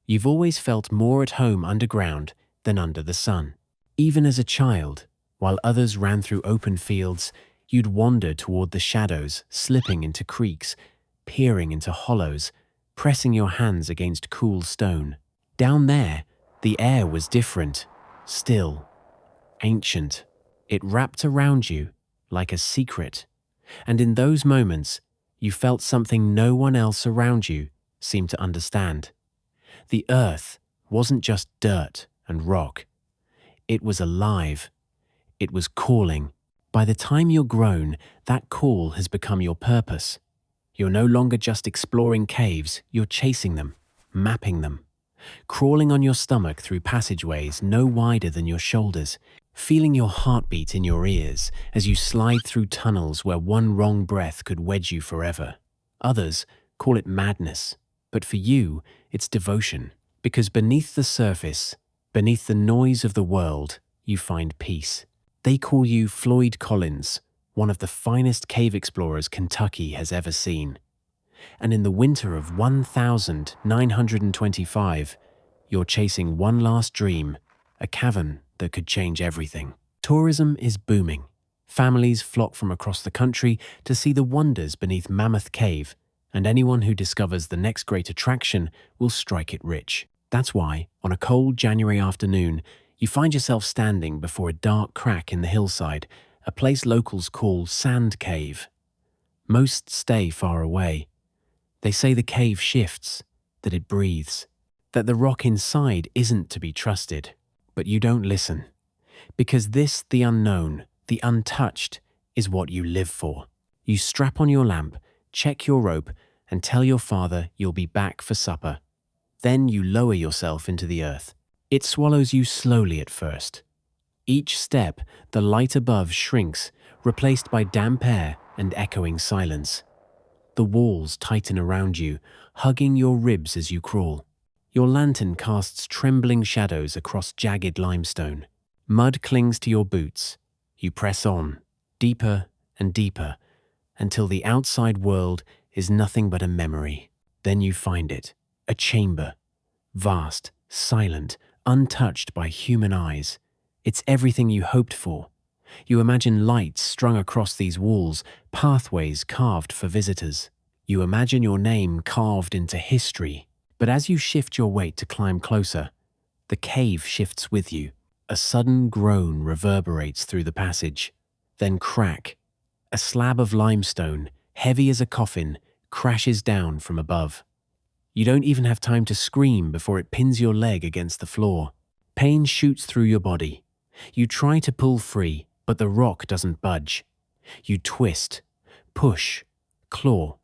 You've always felt more at home underground than under the sun. Even as a child, while others ran through open fields, you'd wander toward the shadows, slipping into creeks, peering into hollows, pressing your hands against cool stone. Down there, the air was different, still, ancient. It wrapped around you like a secret. And in those moments, you felt something no one else around you seemed to understand. The earth wasn't just dirt and rock. It was alive. It was calling. By the time you're grown, that call has become your purpose. You're no longer just exploring caves, you're chasing them, mapping them, crawling on your stomach through passageways no wider than your shoulders, feeling your heartbeat in your ears as you slide through tunnels where one wrong breath could wedge you forever. Others call it madness, but for you, it's devotion, because beneath the surface, beneath the noise of the world, you find peace. They call you Floyd Collins, one of the finest cave explorers Kentucky has ever seen. And in the winter of 1925, you're chasing one last dream, a cavern that could change everything. Tourism is booming. Families flock from across the country to see the wonders beneath Mammoth Cave, and anyone who discovers the next great attraction will strike it rich. That's why, on a cold January afternoon, you find yourself standing before a dark crack in the hillside, a place locals call Sand Cave. Most stay far away. They say the cave shifts, that it breathes, that the rock inside isn't to be trusted. But you don't listen, because this, the unknown, the untouched, is what you live for. You strap on your lamp, check your rope, and tell your father you'll be back for supper. Then you lower yourself into the earth. It swallows you slowly at first. Each step, the light above shrinks, replaced by damp air and echoing silence. The walls tighten around you, hugging your ribs as you crawl. Your lantern casts trembling shadows across jagged limestone. Mud clings to your boots. You press on, deeper and deeper, until the outside world is nothing but a memory. Then you find it, a chamber, vast, silent, untouched by human eyes. It's everything you hoped for. You imagine lights strung across these walls, pathways carved for visitors. You imagine your name carved into history. But as you shift your weight to climb closer, the cave shifts with you. A sudden groan reverberates through the passage. Then crack. A slab of limestone, heavy as a coffin, crashes down from above. You don't even have time to scream before it pins your leg against the floor. Pain shoots through your body. You try to pull free, but the rock doesn't budge. You twist, push, claw.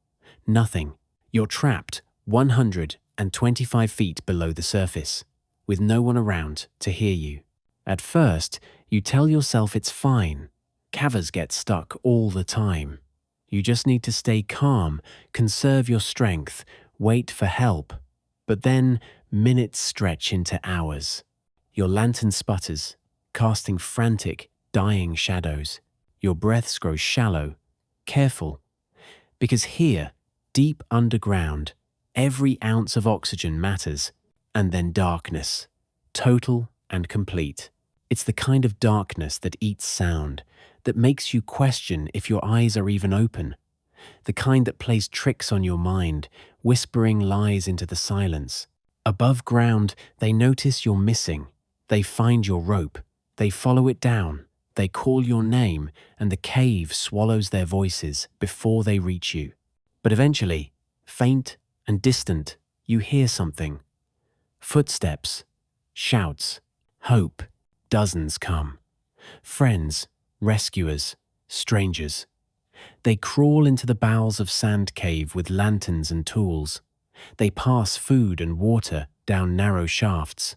Nothing. You're trapped 125 feet below the surface, with no one around to hear you. At first, you tell yourself it's fine. Cavers get stuck all the time. You just need to stay calm, conserve your strength, wait for help. But then, minutes stretch into hours. Your lantern sputters, casting frantic, dying shadows. Your breaths grow shallow, careful. Because here, deep underground, every ounce of oxygen matters. And then darkness, total and complete. It's the kind of darkness that eats sound, that makes you question if your eyes are even open. The kind that plays tricks on your mind, whispering lies into the silence. Above ground, they notice you're missing. They find your rope. They follow it down. They call your name, and the cave swallows their voices before they reach you. But eventually, faint and distant, you hear something. Footsteps, shouts, hope. Dozens come. Friends, rescuers, strangers. They crawl into the bowels of Sand Cave with lanterns and tools. They pass food and water down narrow shafts.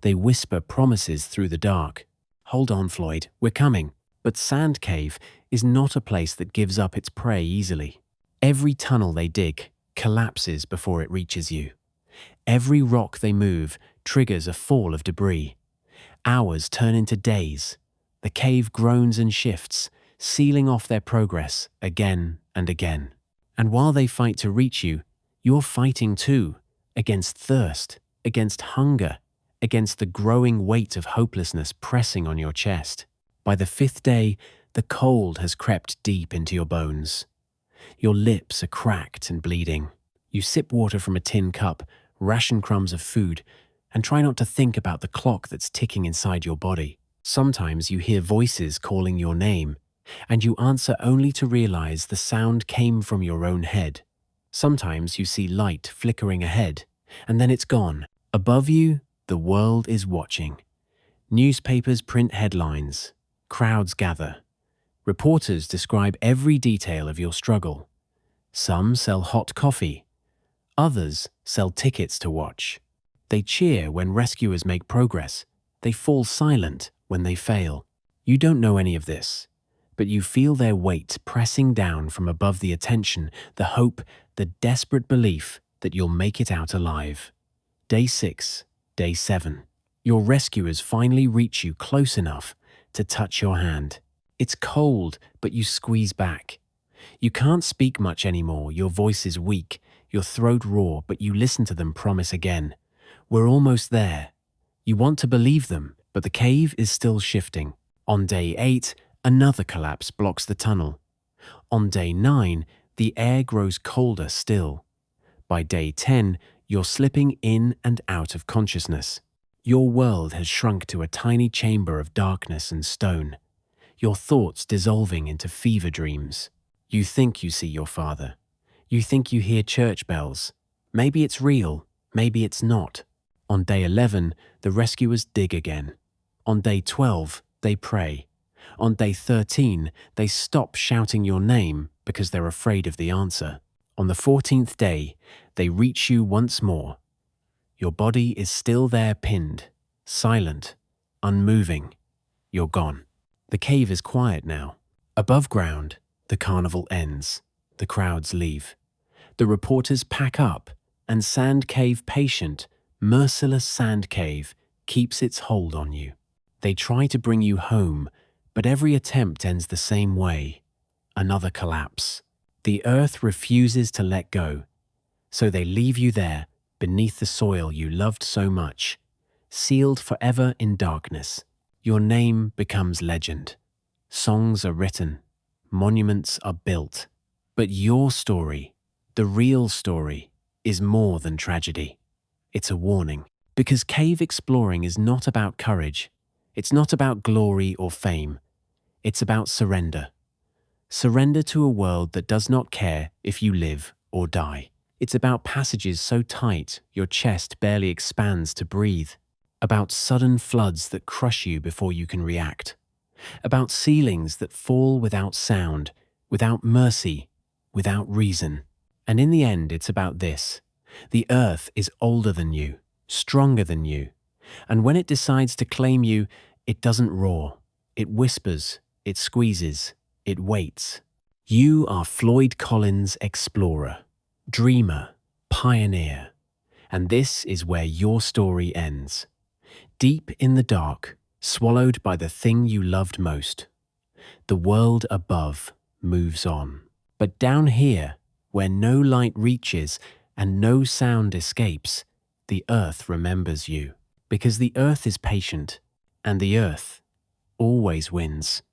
They whisper promises through the dark. Hold on, Floyd, we're coming. But Sand Cave is not a place that gives up its prey easily. Every tunnel they dig collapses before it reaches you. Every rock they move triggers a fall of debris. Hours turn into days. The cave groans and shifts, sealing off their progress again and again. And while they fight to reach you, you're fighting too, against thirst, against hunger, against the growing weight of hopelessness pressing on your chest. By the fifth day, the cold has crept deep into your bones. Your lips are cracked and bleeding. You sip water from a tin cup, ration crumbs of food, and try not to think about the clock that's ticking inside your body. Sometimes you hear voices calling your name, and you answer only to realize the sound came from your own head. Sometimes you see light flickering ahead, and then it's gone. Above you, the world is watching. Newspapers print headlines. Crowds gather. Reporters describe every detail of your struggle. Some sell hot coffee. Others sell tickets to watch. They cheer when rescuers make progress. They fall silent when they fail. You don't know any of this, but you feel their weight pressing down from above the attention, the hope, the desperate belief that you'll make it out alive. Day 6, day 7. Your rescuers finally reach you close enough to touch your hand. It's cold, but you squeeze back. You can't speak much anymore. Your voice is weak, your throat raw, but you listen to them promise again. We're almost there. You want to believe them, but the cave is still shifting. On day 8, another collapse blocks the tunnel. On day 9, the air grows colder still. By day 10, you're slipping in and out of consciousness. Your world has shrunk to a tiny chamber of darkness and stone. Your thoughts dissolving into fever dreams. You think you see your father. You think you hear church bells. Maybe it's real, maybe it's not. On day 11, the rescuers dig again. On day 12, they pray. On day 13, they stop shouting your name because they're afraid of the answer. On the 14th day, they reach you once more. Your body is still there pinned, silent, unmoving. You're gone. The cave is quiet now. Above ground, the carnival ends. The crowds leave. The reporters pack up, and Sand Cave patient, merciless Sand Cave, keeps its hold on you. They try to bring you home, but every attempt ends the same way. Another collapse. The earth refuses to let go, so they leave you there, beneath the soil you loved so much, sealed forever in darkness. Your name becomes legend. Songs are written. Monuments are built. But your story, the real story, is more than tragedy. It's a warning. Because cave exploring is not about courage. It's not about glory or fame. It's about surrender. Surrender to a world that does not care if you live or die. It's about passages so tight your chest barely expands to breathe. About sudden floods that crush you before you can react. About ceilings that fall without sound, without mercy, without reason. And in the end, it's about this. The earth is older than you, stronger than you. And when it decides to claim you, it doesn't roar. It whispers, it squeezes, it waits. You are Floyd Collins, explorer, dreamer, pioneer. And this is where your story ends. Deep in the dark, swallowed by the thing you loved most. The world above moves on. But down here, where no light reaches and no sound escapes, the earth remembers you. Because the earth is patient, and the earth always wins.